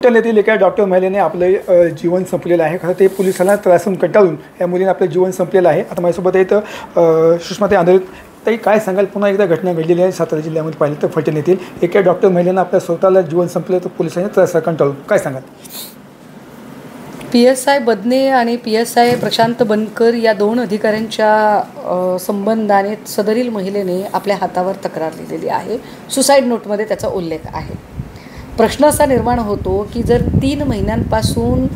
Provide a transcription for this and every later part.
फलटण येथील एका डॉक्टर महिलेने आपले जीवन संपलेलं आहे। खरं ते पोलिसांना त्रासून कंटाळून या मुलीने आपलं जीवन संपलेलं आहे। आता माझ्यासोबत आहेत सुषमाताई आंधळे ताई, काय सांगाल? पुन्हा एकदा घटना घडलेली आहे सातारा जिल्ह्यामध्ये पाहिलं तर फलटण येथील एका डॉक्टर महिलेने आपल्या स्वतःला जीवन संपलं तर पोलिसांनी त्रास कंटाळून, काय सांगाल? PSI बदने आणि PSI प्रशांत बनकर या दोन अधिकाऱ्यांच्या संबंधाने सदरील महिलेने आपल्या हातावर तक्रार लिहिलेली आहे। सुसाईड नोटमध्ये त्याचा उल्लेख आहे। प्रश्न असा निर्माण होतो की जर 3 महिन्यांपासून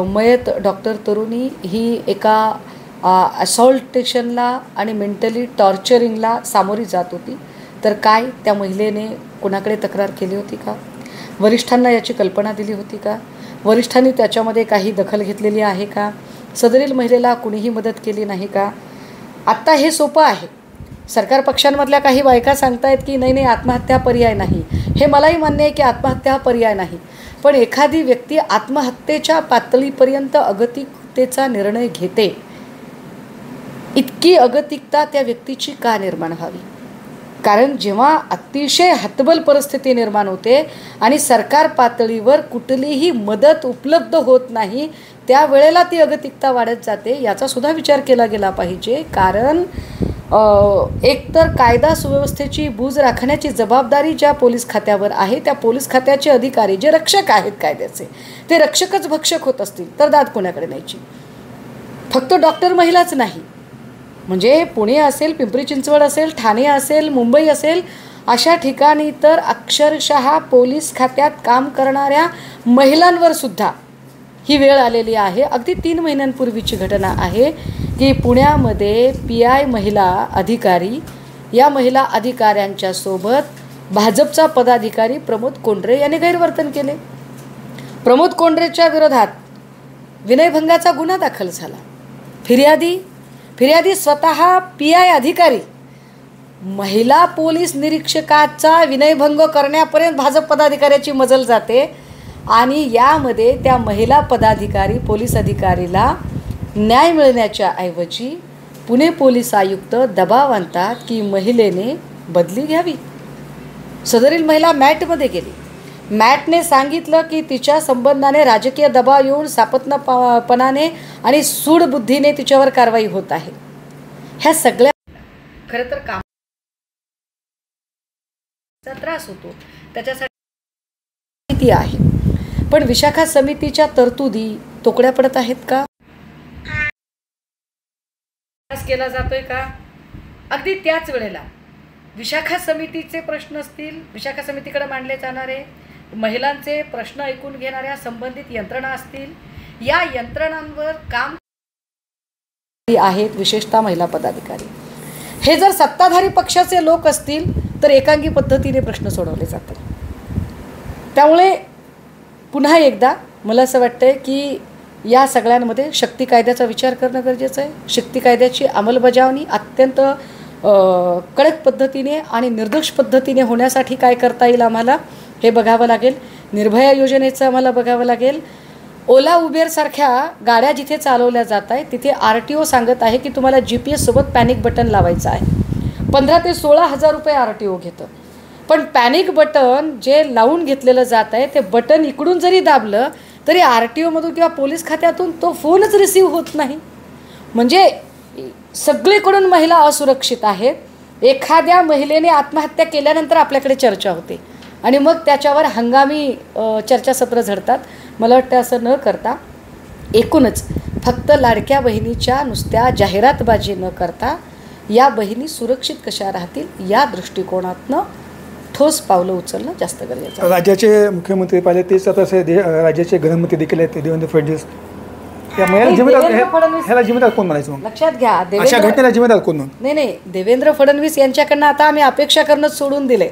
मयत डॉक्टर तरुणी ही एका असॉल्टेशनला आणि मेंटली टॉर्चरिंगला सामोरी जात होती, तर काय त्या महिलेने कोणाकडे तक्रार केली होती का? वरिष्ठांना याची कल्पना दिली होती का? वरिष्ठांनी त्याच्यामध्ये काही दखल घेतलेली आहे का? सदरील महिलेला कुणीही मदत केली नाही का? आत्ता हे सोपं आहे। सरकार पक्षांमधल्या काही बायका सांगतायत की नाही आत्महत्या पर्याय नाही। हे मलाही मान्य आहे की आत्महत्या पर्याय नाही, पण एखादी व्यक्ती आत्महत्येच्या पातळीपर्यंत अगतिकतेचा निर्णय घेते, इतकी अगतिकता त्या व्यक्तीची का निर्माण व्हावी? कारण जेव्हा अतिशय हतबल परिस्थिती निर्माण होते आणि सरकार पातळीवर कुठलीही मदत उपलब्ध होत नाही, त्यावेळेला ती अगतिकता वाढत जाते। याचा सुद्धा विचार केला गेला पाहिजे। कारण एकतर कायदा सुव्यवस्थेची बूज राखण्याची जबाबदारी ज्या पोलीस खात्यावर आहे, त्या पोलीस खात्याचे अधिकारी जे रक्षक आहेत कायद्याचे, ते रक्षकच भक्षक होत असतील तर दाद कोणाकडे न्यायची? फक्त डॉक्टर महिलाच नाही, म्हणजे पुणे असेल, पिंपरी चिंचवड असेल, ठाणे असेल, मुंबई असेल, अशा ठिकाणी तर अक्षरशः पोलीस खात्यात काम करणाऱ्या महिलांवर सुद्धा ही वेळ आलेली आहे। अगदी 3 महिन्यांपूर्वीची घटना आहे की पुण्यामध्ये PI महिला अधिकारी, या महिला अधिकाऱ्यांच्या सोबत भाजपचा पदाधिकारी प्रमोद कोंढरे याने गैरवर्तन केले। प्रमोद कोंढरेच्या विरोधात विनयभंगाचा गुन्हा दाखल झाला। फिर्यादी स्वतः PI अधिकारी, महिला पोलीस निरीक्षकाचा विनयभंग करण्यापर्यंत भाजप पदाधिकाऱ्याची मजल जाते आणि यामध्ये त्या महिला पदाधिकारी पोलीस अधिकारीला न्याय मिळण्याच्या ऐवजी पुणे पोलीस आयुक्त दबाव आणतात की महिलेने बदली घ्यावी। सदरील महिला मॅटमध्ये गेली। मॅटने सांगितलं की तिच्या संबंधाने राजकीय दबाव येऊन सापत्नपणाने आणि सूडबुद्धीने तिच्यावर कारवाई होत आहे। ह्या सगळ्या खरं तर कामाचा त्रास होतो, त्याच्यासाठी आहे, पण विशाखा समितीच्या तरतुदी तोकड्या पडत आहेत का? केला जातोय का? अगदी त्याच वेळेला विशाखा समितीचे प्रश्न असतील, विशाखा समितीकडे मांडले जाणारे महिलांचे प्रश्न ऐकून घेणाऱ्या संबंधित यंत्रणा असतील, या यंत्रणांवर काम आहेत, विशेषतः महिला पदाधिकारी। हे जर सत्ताधारी पक्षाचे लोक असतील तर एकांगी पद्धतीने प्रश्न सोडवले जातात। त्यामुळे पुन्हा एकदा मला असं वाटतंय की या सगळ्यांमध्ये शक्ती कायद्याचा विचार करणं गरजेचं आहे। शक्ती कायद्याची अंमलबजावणी अत्यंत कडक पद्धतीने आणि निर्दोष पद्धतीने होण्यासाठी काय करता येईल आम्हाला हे बघावं लागेल। निर्भया योजनेचं आम्हाला बघावं लागेल। ओला उबेरसारख्या गाड्या जिथे चालवल्या जात आहेत तिथे RTO सांगत आहे की तुम्हाला GPS सोबत पॅनिक बटन लावायचं आहे। 15,000 ते 16,000 रुपये RTO घेतं, पण पॅनिक बटन जे लावून घेतलेलं जात आहे ते बटन इकडून जरी दाबलं तरी RTO मधून किंवा पोलीस खात्यातून तो फोनच रिसीव्ह होत नाही। म्हणजे सगळीकडून महिला असुरक्षित आहेत। एखाद्या महिलेने आत्महत्या केल्यानंतर आपल्याकडे चर्चा होते आणि मग त्याच्यावर हंगामी चर्चासत्र झडतात। मला वाटतं असं न करता एकूणच फक्त लाडक्या बहिणीच्या नुसत्या जाहिरातबाजी न करता या बहिणी सुरक्षित कशा राहतील या दृष्टिकोनातनं ठोस पावलं उचलणं जास्त गरजेचं आहे। राज्याचे मुख्यमंत्री पाहिले तेच आता राज्याचे गृहमंत्री देखील आहेत देवेंद्र फडणवीस। या महिला जिम्मेदार कोण म्हणायचं? लक्षात घ्या, अशा घटनेला जिम्मेदार कोण? नाही, देवेंद्र फडणवीस यांच्याकडनं आता आम्ही अपेक्षा करणं सोडून दिले।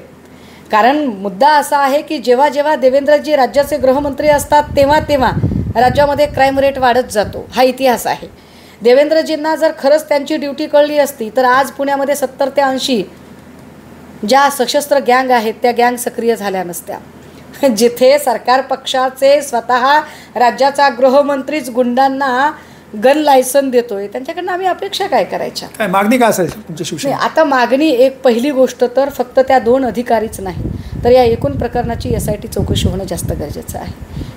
कारण मुद्दा असा आहे की जेव्हा जेव्हा देवेंद्रजी राज्याचे गृहमंत्री असतात तेव्हा राज्यामध्ये क्राईम रेट वाढत जातो, हा इतिहास आहे। देवेंद्रजींना जर खरंच त्यांची ड्युटी कळली असती तर आज पुण्यामध्ये 70 ते 80 ज्या सशस्त्र गँग आहेत त्या गँग सक्रिय झाल्या नसत्या। जिथे सरकार पक्षाचे स्वतः राज्याचा गृहमंत्रीच गुंडांना गन लायसन देतोय, त्यांच्याकडनं आम्ही अपेक्षा काय करायच्या? काय मागणी काय असेल तुमच्या शिवसेना? आता मागणी एक पहिली गोष्ट तर फक्त त्या 2 अधिकारीच नाही, तर या एकूण प्रकरणाची SIT चौकशी होणं जास्त गरजेचं आहे.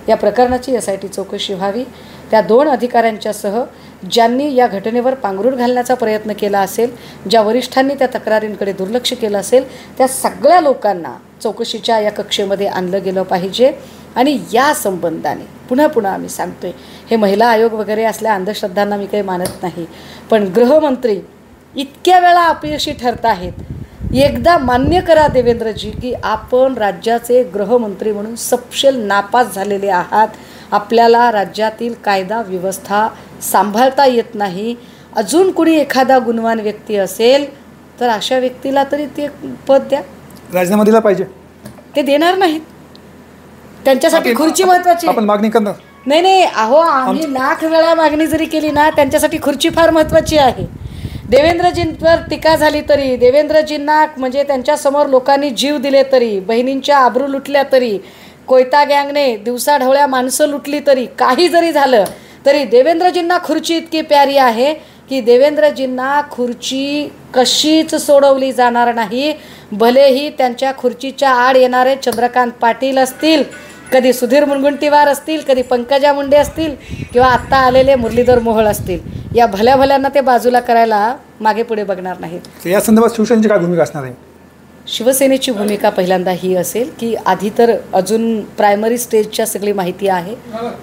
या प्रकरणाची SIT चौकशी व्हावी. त्या 2 अधिकाऱ्यांच्यासह ज्यांनी या घटनेवर पांघरूण घालण्याचा प्रयत्न केला असेल, ज्या वरिष्ठांनी त्या तक्रारींकडे दुर्लक्ष केलं असेल, त्या सगळ्या लोकांना चौकशीच्या या कक्षेमध्ये आणलं गेलं पाहिजे. आणि या संबंधाने पुन्हा आम्ही सांगतोय, हे महिला आयोग वगैरे असल्या अंधश्रद्धांना मी काही मानत नाही, पण गृहमंत्री इतक्या वेळा अपयशी ठरत आहेत. एकदा मान्य करा देवेंद्रजी की आपण राज्याचे गृहमंत्री म्हणून सपशेल नापास झालेले आहात. आपल्याला राज्यातील कायदा व्यवस्था सांभाळता येत नाही. अजून कुणी एखादा गुणवान व्यक्ती असेल तर अशा व्यक्तीला तरी ते पद द्या. राजीनामा दिला पाहिजे. ते देणार नाहीत. त्यांच्यासाठी खुर्ची महत्वाची. आपण मागणी करणार नाही. अहो, आम्ही लाख वेळा मागणी जरी केली ना, त्यांच्यासाठी खुर्ची फार महत्वाची आहे. देवेंद्रजींवर टीका झाली तरी, देवेंद्रजींना म्हणजे त्यांच्यासमोर लोकांनी जीव दिले तरी, बहिणींच्या आबरू लुटल्या तरी, कोयता गँगने दिवसाढवळ्या माणसं लुटली तरी, काही जरी झालं तरी देवेंद्रजींना खुर्ची इतकी प्यारी आहे की देवेंद्रजींना खुर्ची कशीच सोडवली जाणार नाही. भलेही त्यांच्या खुर्चीच्या आड येणारे चंद्रकांत पाटील असतील, कधी सुधीर मुनगंटीवार असतील, कधी पंकजा मुंडे असतील, किंवा आत्ता आलेले मुरलीधर मोहोळ असतील, या भल्यांना ते बाजूला करायला मागे पुढे बघणार नाहीत. या संदर्भात शिवसेनेची काय भूमिका असणार आहे? शिवसेनेची भूमिका पहिल्यांदा ही असेल की आधी तर अजून प्रायमरी स्टेजच्या सगळी माहिती आहे,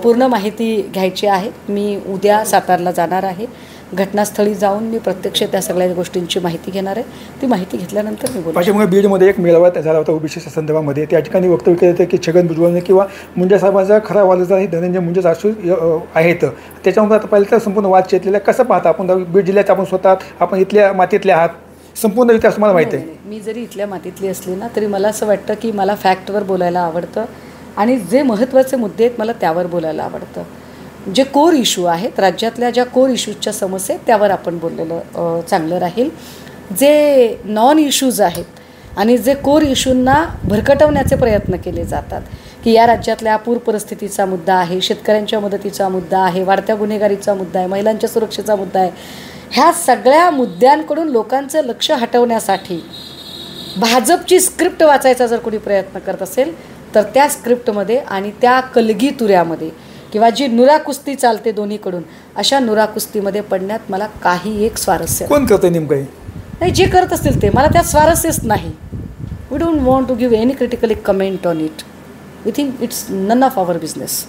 पूर्ण माहिती घ्यायची आहे. मी उद्या सातारला जाणार आहे. घटनास्थळी जाऊन मी प्रत्यक्ष त्या सगळ्या गोष्टींची माहिती घेणार आहे. ती माहिती घेतल्यानंतर मी बोलतो. त्याच्यामुळे बीडमध्ये एक मेळावा झाला होता ओबीसीच्या संदर्भामध्ये. त्या ठिकाणी वक्तव्य केलं होतं की छगन भुजबळने किंवा मुंडे साहेबांचा खरा वादचा हे धनंजय मुंडे सासू आहेत. त्याच्यामुळे आता पहिलं तर संपूर्ण वाद चेतलेला कसं पाहता आपण? बीड जिल्ह्यात आपण स्वतः आपण इथल्या मातीतले आहात, संपूर्ण इतिहास तुम्हाला माहिती आहे. मी जरी इथल्या मातीतली असली ना तरी मला असं वाटतं की मला फॅक्टवर बोलायला आवडतं आणि जे महत्त्वाचे मुद्दे आहेत मला त्यावर बोलायला आवडतं. जे कोर इश्यू आहेत, राज्यातल्या ज्या कोर इश्यूजच्या समस्या आहेत त्यावर आपण बोललेलं चांगलं राहील. जे नॉन इश्यूज आहेत आणि जे कोर इश्यूंना भरकटवण्याचे प्रयत्न केले जातात की या राज्यातल्या पूर परिस्थितीचा मुद्दा आहे, शेतकऱ्यांच्या मदतीचा मुद्दा आहे, वाढत्या गुन्हेगारीचा मुद्दा आहे, महिलांच्या सुरक्षेचा मुद्दा आहे, ह्या सगळ्या मुद्द्यांकडून लोकांचं लक्ष हटवण्यासाठी भाजपची स्क्रिप्ट वाचायचा जर कोणी प्रयत्न करत असेल तर त्या स्क्रिप्टमध्ये आणि त्या कलगी तुऱ्यामध्ये किंवा जी नुरा कुस्ती चालते दोन्हीकडून, अशा नुरा कुस्तीमध्ये पडण्यात मला काही एक स्वारस्य कोण करतं नेमकं नाही. जे करत असतील ते, मला त्यात स्वारस्यच नाही. We don't want to give any critically comment on it. We think it's none of our business.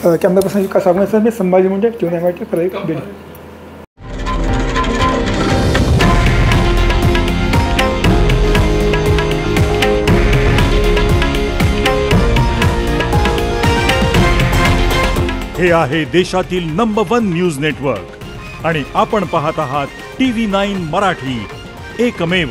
Camera person Vikas Agawane, मी संभाजी मुंडे, बीड. हे आहे देशातील नंबर 1 न्यूज नेटवर्क आणि आपण पाहत आहात TV9 मराठी, एकमेव.